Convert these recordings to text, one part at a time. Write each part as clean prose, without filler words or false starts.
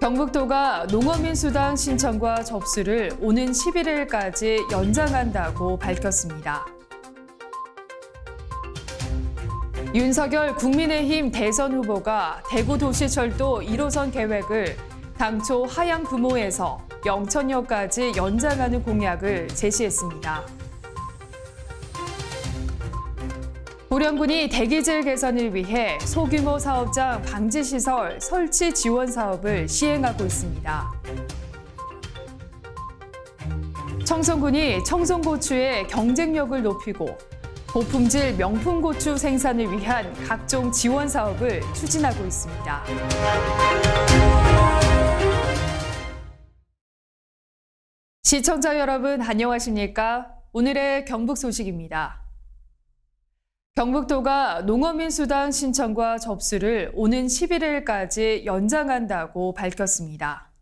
경북도가 농어민수당 신청과 접수를 오는 11일까지 연장한다고 밝혔습니다. 윤석열 국민의힘 대선 후보가 대구도시철도 1호선 계획을 당초 하향 금호에서 영천역까지 연장하는 공약을 제시했습니다. 보령군이 대기질 개선을 위해 소규모 사업장 방지시설 설치 지원 사업을 시행하고 있습니다. 청송군이 청송고추의 경쟁력을 높이고 고품질 명품고추 생산을 위한 각종 지원 사업을 추진하고 있습니다. 시청자 여러분 안녕하십니까? 오늘의 경북 소식입니다. 경북도가 농어민수당 신청과 접수를 오는 11일까지 연장한다고 밝혔습니다.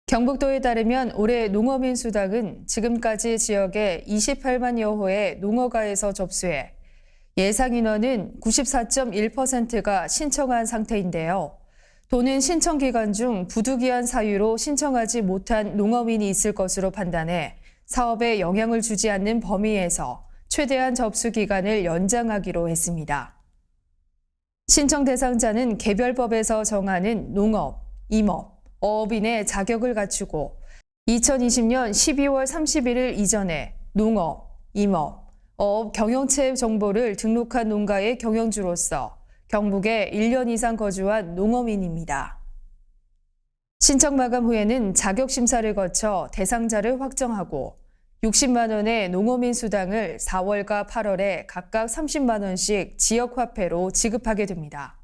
경북도에 따르면 올해 농어민수당은 지금까지 지역에 28만여 호의 농어가에서 접수해 예상 인원은 94.1%가 신청한 상태인데요. 도는 신청 기간 중 부득이한 사유로 신청하지 못한 농어민이 있을 것으로 판단해 사업에 영향을 주지 않는 범위에서 최대한 접수 기간을 연장하기로 했습니다. 신청 대상자는 개별법에서 정하는 농업, 임업, 어업인의 자격을 갖추고 2020년 12월 31일 이전에 농업, 임업, 어업 경영체 정보를 등록한 농가의 경영주로서 경북에 1년 이상 거주한 농어민입니다. 신청 마감 후에는 자격심사를 거쳐 대상자를 확정하고 60만 원의 농어민 수당을 4월과 8월에 각각 30만 원씩 지역화폐로 지급하게 됩니다.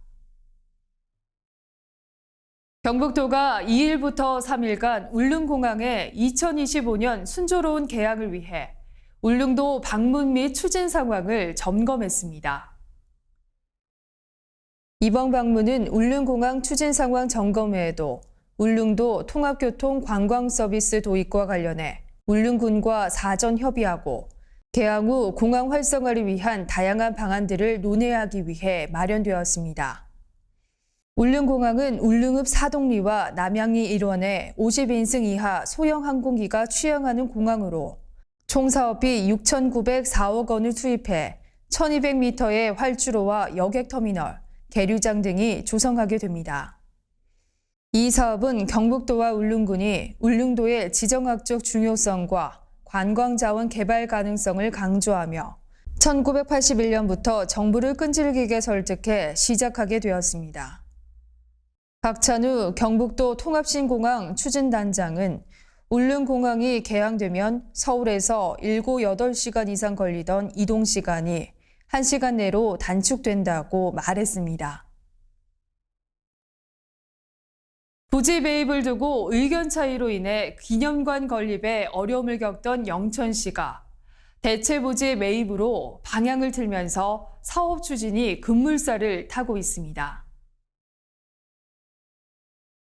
경북도가 2일부터 3일간 울릉공항의 2025년 순조로운 개항을 위해 울릉도 방문 및 추진 상황을 점검했습니다. 이번 방문은 울릉공항 추진 상황 점검 외에도 울릉도 통합교통 관광서비스 도입과 관련해 울릉군과 사전 협의하고 개항 후 공항 활성화를 위한 다양한 방안들을 논의하기 위해 마련되었습니다. 울릉공항은 울릉읍 사동리와 남양리 일원에 50인승 이하 소형 항공기가 취항하는 공항으로 총 사업비 6,904억 원을 투입해 1,200m의 활주로와 여객터미널, 계류장 등이 조성하게 됩니다. 이 사업은 경북도와 울릉군이 울릉도의 지정학적 중요성과 관광자원 개발 가능성을 강조하며 1981년부터 정부를 끈질기게 설득해 시작하게 되었습니다. 박찬우 경북도 통합신공항 추진단장은 울릉공항이 개항되면 서울에서 7, 8시간 이상 걸리던 이동시간이 1시간 내로 단축된다고 말했습니다. 부지 매입을 두고 의견 차이로 인해 기념관 건립에 어려움을 겪던 영천시가 대체 부지 매입으로 방향을 틀면서 사업 추진이 급물살을 타고 있습니다.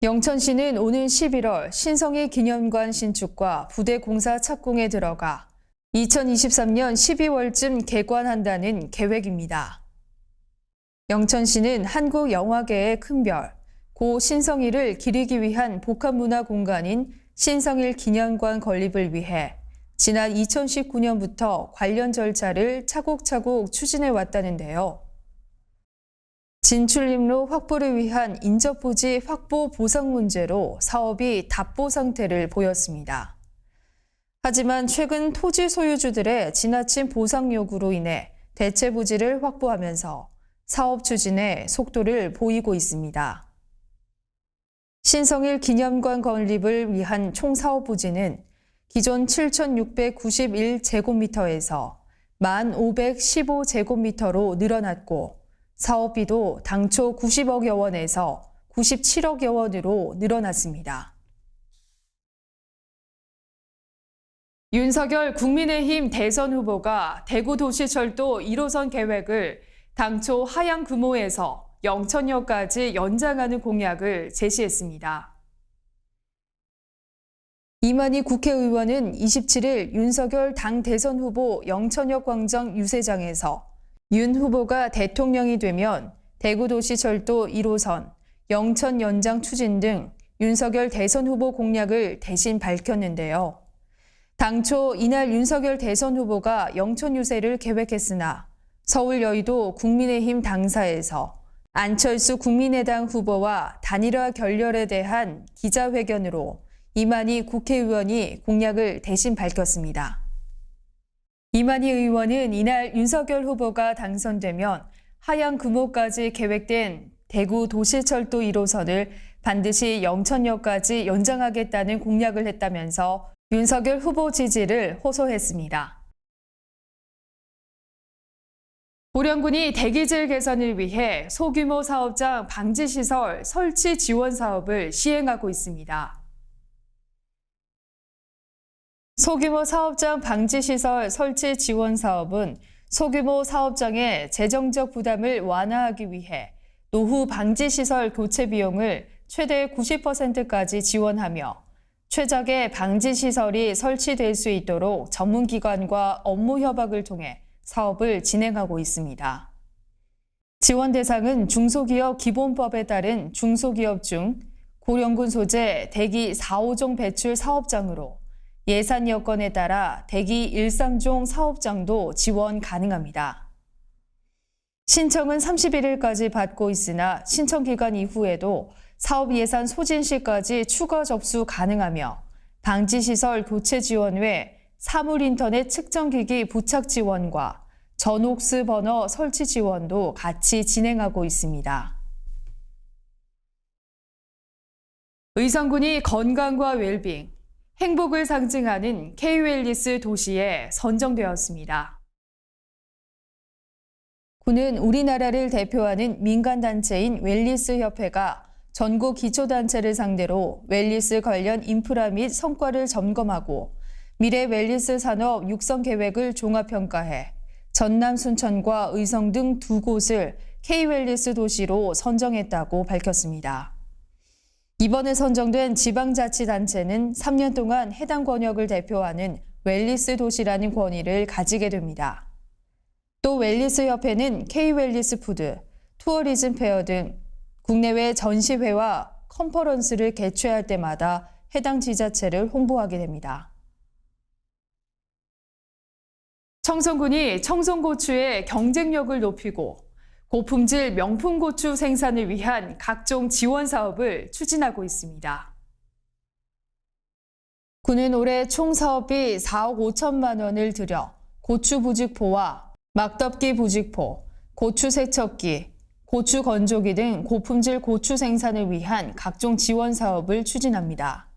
영천시는 오는 11월 신성희 기념관 신축과 부대 공사 착공에 들어가 2023년 12월쯤 개관한다는 계획입니다. 영천시는 한국 영화계의 큰 별, 고 신성희를 기리기 위한 복합문화 공간인 신성일 기념관 건립을 위해 지난 2019년부터 관련 절차를 차곡차곡 추진해 왔다는데요. 진출입로 확보를 위한 인접부지 확보 보상 문제로 사업이 답보 상태를 보였습니다. 하지만 최근 토지 소유주들의 지나친 보상 요구로 인해 대체 부지를 확보하면서 사업 추진에 속도를 보이고 있습니다. 신성일 기념관 건립을 위한 총 사업 부지는 기존 7,691제곱미터에서 1,515제곱미터로 늘어났고 사업비도 당초 90억여 원에서 97억여 원으로 늘어났습니다. 윤석열 국민의힘 대선 후보가 대구도시철도 1호선 계획을 당초 하향 금호에서 영천역까지 연장하는 공약을 제시했습니다. 이만희 국회의원은 27일 윤석열 당 대선 후보 영천역 광장 유세장에서 윤 후보가 대통령이 되면 대구도시철도 1호선, 영천 연장 추진 등 윤석열 대선 후보 공약을 대신 밝혔는데요. 당초 이날 윤석열 대선 후보가 영천 유세를 계획했으나 서울 여의도 국민의힘 당사에서 안철수 국민의당 후보와 단일화 결렬에 대한 기자회견으로 이만희 국회의원이 공약을 대신 밝혔습니다. 이만희 의원은 이날 윤석열 후보가 당선되면 하향 금호까지 계획된 대구 도시철도 1호선을 반드시 영천역까지 연장하겠다는 공약을 했다면서 윤석열 후보 지지를 호소했습니다. 보령군이 대기질 개선을 위해 소규모 사업장 방지시설 설치 지원 사업을 시행하고 있습니다. 소규모 사업장 방지시설 설치 지원 사업은 소규모 사업장의 재정적 부담을 완화하기 위해 노후 방지시설 교체 비용을 최대 90%까지 지원하며 최적의 방지시설이 설치될 수 있도록 전문기관과 업무 협약을 통해 사업을 진행하고 있습니다. 지원 대상은 중소기업 기본법에 따른 중소기업 중 고령군 소재 대기 4호종 배출 사업장으로 예산 여건에 따라 대기 1~3종 사업장도 지원 가능합니다. 신청은 31일까지 받고 있으나 신청 기간 이후에도 사업 예산 소진 시까지 추가 접수 가능하며 방지시설 교체 지원 외 사물인터넷 측정기기 부착 지원과 전옥스 버너 설치 지원도 같이 진행하고 있습니다. 의성군이 건강과 웰빙, 행복을 상징하는 K-웰니스 도시에 선정되었습니다. 군은 우리나라를 대표하는 민간단체인 웰니스협회가 전국 기초단체를 상대로 웰니스 관련 인프라 및 성과를 점검하고 미래 웰니스 산업 육성 계획을 종합평가해 전남 순천과 의성 등 두 곳을 K-웰니스 도시로 선정했다고 밝혔습니다. 이번에 선정된 지방자치단체는 3년 동안 해당 권역을 대표하는 웰니스 도시라는 권위를 가지게 됩니다. 또 웰니스협회는 K-웰니스 푸드, 투어리즘 페어 등 국내외 전시회와 컨퍼런스를 개최할 때마다 해당 지자체를 홍보하게 됩니다. 청송군이 청송고추의 경쟁력을 높이고 고품질 명품 고추 생산을 위한 각종 지원 사업을 추진하고 있습니다. 군은 올해 총 사업비 4억 5천만 원을 들여 고추 부직포와 막덮기 부직포, 고추 세척기, 고추 건조기 등 고품질 고추 생산을 위한 각종 지원 사업을 추진합니다.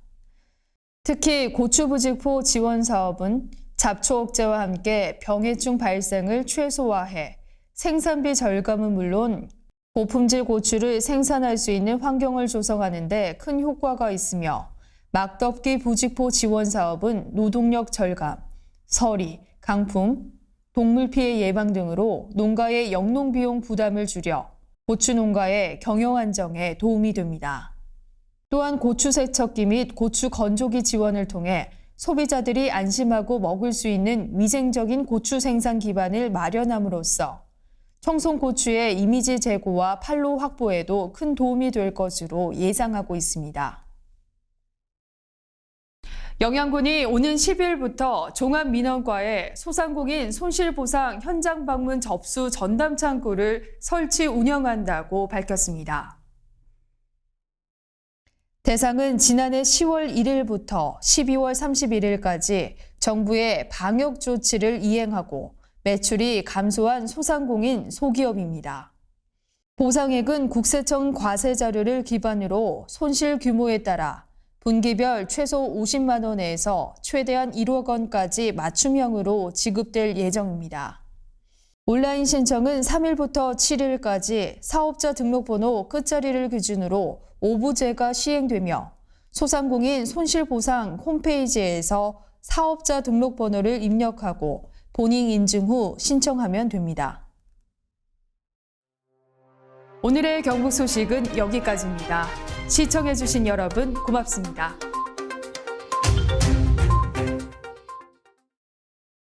특히 고추 부직포 지원 사업은 잡초 억제와 함께 병해충 발생을 최소화해 생산비 절감은 물론 고품질 고추를 생산할 수 있는 환경을 조성하는 데 큰 효과가 있으며 막덮기 부직포 지원 사업은 노동력 절감, 서리, 강풍, 동물 피해 예방 등으로 농가의 영농 비용 부담을 줄여 고추 농가의 경영 안정에 도움이 됩니다. 또한 고추 세척기 및 고추 건조기 지원을 통해 소비자들이 안심하고 먹을 수 있는 위생적인 고추 생산 기반을 마련함으로써 청송고추의 이미지 제고와 판로 확보에도 큰 도움이 될 것으로 예상하고 있습니다. 영양군이 오는 10일부터 종합민원과에 소상공인 손실보상 현장 방문 접수 전담 창구를 설치 운영한다고 밝혔습니다. 대상은 지난해 10월 1일부터 12월 31일까지 정부의 방역 조치를 이행하고 매출이 감소한 소상공인 소기업입니다. 보상액은 국세청 과세 자료를 기반으로 손실 규모에 따라 분기별 최소 50만 원에서 최대한 1억 원까지 맞춤형으로 지급될 예정입니다. 온라인 신청은 3일부터 7일까지 사업자 등록번호 끝자리를 기준으로 5부제가 시행되며 소상공인 손실보상 홈페이지에서 사업자 등록번호를 입력하고 본인 인증 후 신청하면 됩니다. 오늘의 경북 소식은 여기까지입니다. 시청해주신 여러분 고맙습니다.